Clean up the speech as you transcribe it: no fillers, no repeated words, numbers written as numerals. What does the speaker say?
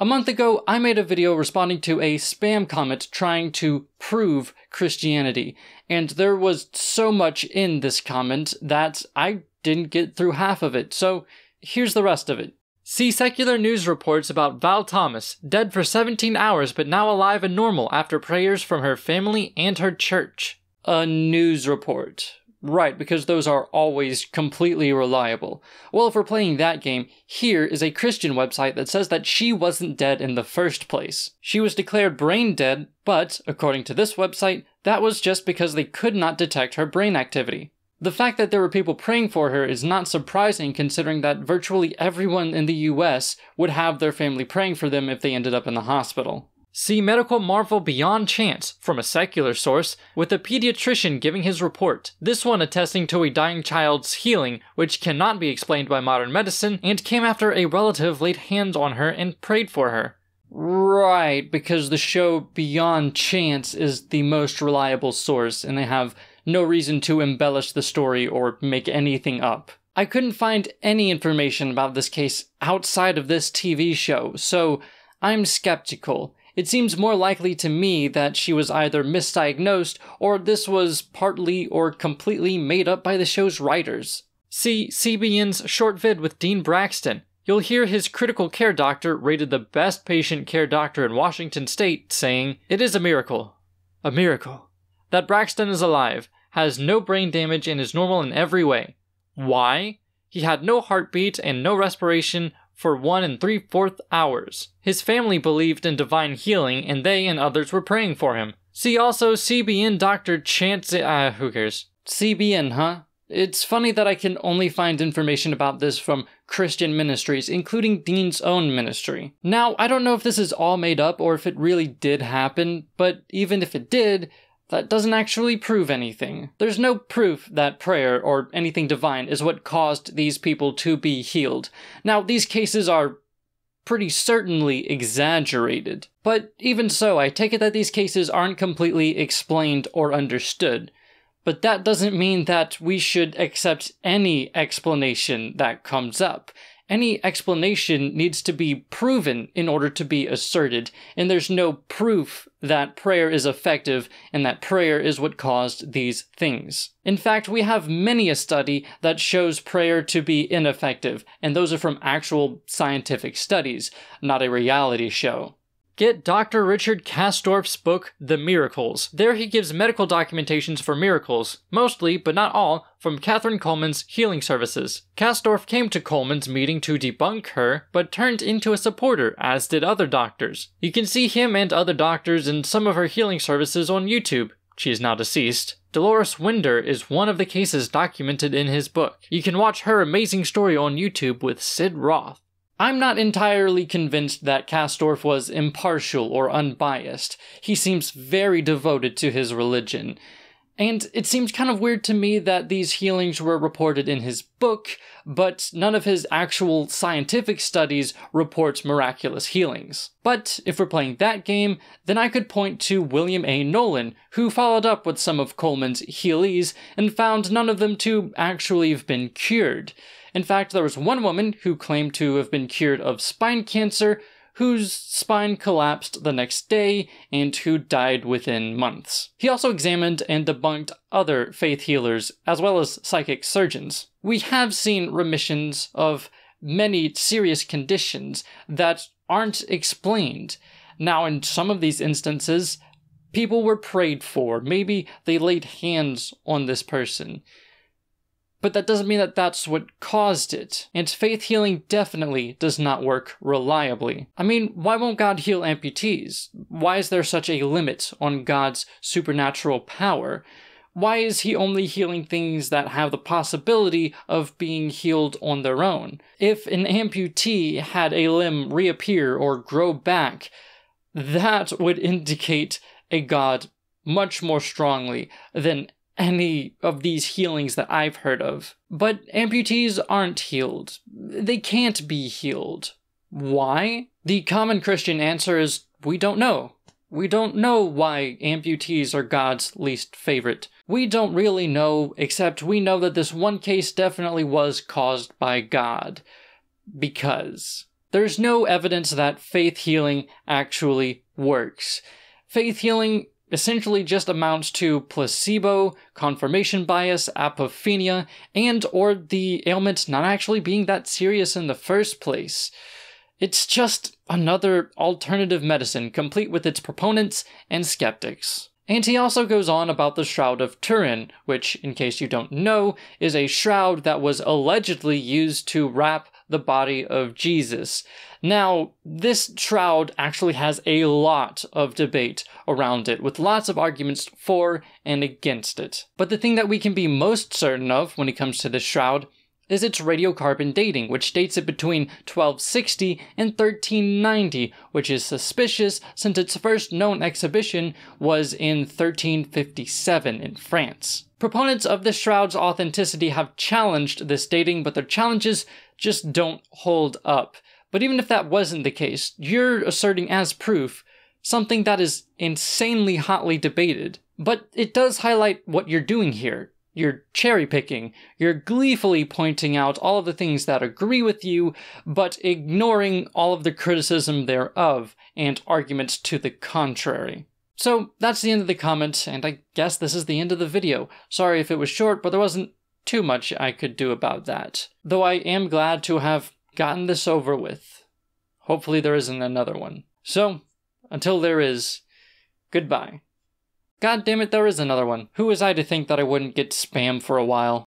A month ago, I made a video responding to a spam comment trying to prove Christianity, and there was so much in this comment that I didn't get through half of it, so here's the rest of it. See secular news reports about Val Thomas, dead for 17 hours but now alive and normal after prayers from her family and her church. A news report. Right, because those are always completely reliable. Well, if we're playing that game, here is a Christian website that says that she wasn't dead in the first place. She was declared brain dead, but, according to this website, that was just because they could not detect her brain activity. The fact that there were people praying for her is not surprising considering that virtually everyone in the US would have their family praying for them if they ended up in the hospital. See medical marvel beyond chance from a secular source, with a pediatrician giving his report, this one attesting to a dying child's healing, which cannot be explained by modern medicine, and came after a relative laid hands on her and prayed for her. Right, because the show Beyond Chance is the most reliable source, and they have no reason to embellish the story or make anything up. I couldn't find any information about this case outside of this TV show, so I'm skeptical. It seems more likely to me that she was either misdiagnosed or this was partly or completely made up by the show's writers. See CBN's short vid with Dean Braxton. You'll hear his critical care doctor, rated the best patient care doctor in Washington state, saying, "It is a miracle, that Braxton is alive, has no brain damage and is normal in every way. Why? He had no heartbeat and no respiration for 1 3/4 hours. His family believed in divine healing and they and others were praying for him." See also CBN Dr. Chance, who cares? CBN, huh? It's funny that I can only find information about this from Christian ministries, including Dean's own ministry. Now, I don't know if this is all made up or if it really did happen, but even if it did, that doesn't actually prove anything. There's no proof that prayer or anything divine is what caused these people to be healed. Now, these cases are pretty certainly exaggerated, but even so, I take it that these cases aren't completely explained or understood. But that doesn't mean that we should accept any explanation that comes up. Any explanation needs to be proven in order to be asserted, and there's no proof that prayer is effective and that prayer is what caused these things. In fact, we have many a study that shows prayer to be ineffective, and those are from actual scientific studies, not a reality show. Get Dr. Richard Castoffs' book, The Miracles. There he gives medical documentations for miracles, mostly, but not all, from Catherine Coleman's healing services. Castoff came to Coleman's meeting to debunk her, but turned into a supporter, as did other doctors. You can see him and other doctors in some of her healing services on YouTube. She is now deceased. Dolores Winder is one of the cases documented in his book. You can watch her amazing story on YouTube with Sid Roth. I'm not entirely convinced that Castoff was impartial or unbiased. He seems very devoted to his religion. And it seems kind of weird to me that these healings were reported in his book, but none of his actual scientific studies report miraculous healings. But if we're playing that game, then I could point to William A. Nolan, who followed up with some of Coleman's healees and found none of them to actually have been cured. In fact, there was one woman who claimed to have been cured of spine cancer, whose spine collapsed the next day and who died within months. He also examined and debunked other faith healers, as well as psychic surgeons. We have seen remissions of many serious conditions that aren't explained. Now, in some of these instances, people were prayed for. Maybe they laid hands on this person. But that doesn't mean that that's what caused it. And faith healing definitely does not work reliably. I mean, why won't God heal amputees? Why is there such a limit on God's supernatural power? Why is he only healing things that have the possibility of being healed on their own? If an amputee had a limb reappear or grow back, that would indicate a God much more strongly than any of these healings that I've heard of. But amputees aren't healed. They can't be healed. Why? The common Christian answer is, we don't know. We don't know why amputees are God's least favorite. We don't really know, except we know that this one case definitely was caused by God. Because There's no evidence that faith healing actually works. Faith healing essentially just amounts to placebo, confirmation bias, apophenia, and or the ailment not actually being that serious in the first place. It's just another alternative medicine, complete with its proponents and skeptics. And he also goes on about the Shroud of Turin, which, in case you don't know, is a shroud that was allegedly used to wrap the body of Jesus. Now, this shroud actually has a lot of debate around it, with lots of arguments for and against it. But the thing that we can be most certain of when it comes to this shroud is its radiocarbon dating, which dates it between 1260 and 1390, which is suspicious since its first known exhibition was in 1357 in France. Proponents of the shroud's authenticity have challenged this dating, but their challenges just don't hold up. But even if that wasn't the case, you're asserting as proof something that is insanely hotly debated. But it does highlight what you're doing here. You're cherry-picking. You're gleefully pointing out all of the things that agree with you, but ignoring all of the criticism thereof and arguments to the contrary. So that's the end of the comment, and I guess this is the end of the video. Sorry if it was short, but there wasn't too much I could do about that. Though I am glad to have gotten this over with. Hopefully there isn't another one. So, until there is, goodbye. God damn it, there is another one. Who was I to think that I wouldn't get spam for a while?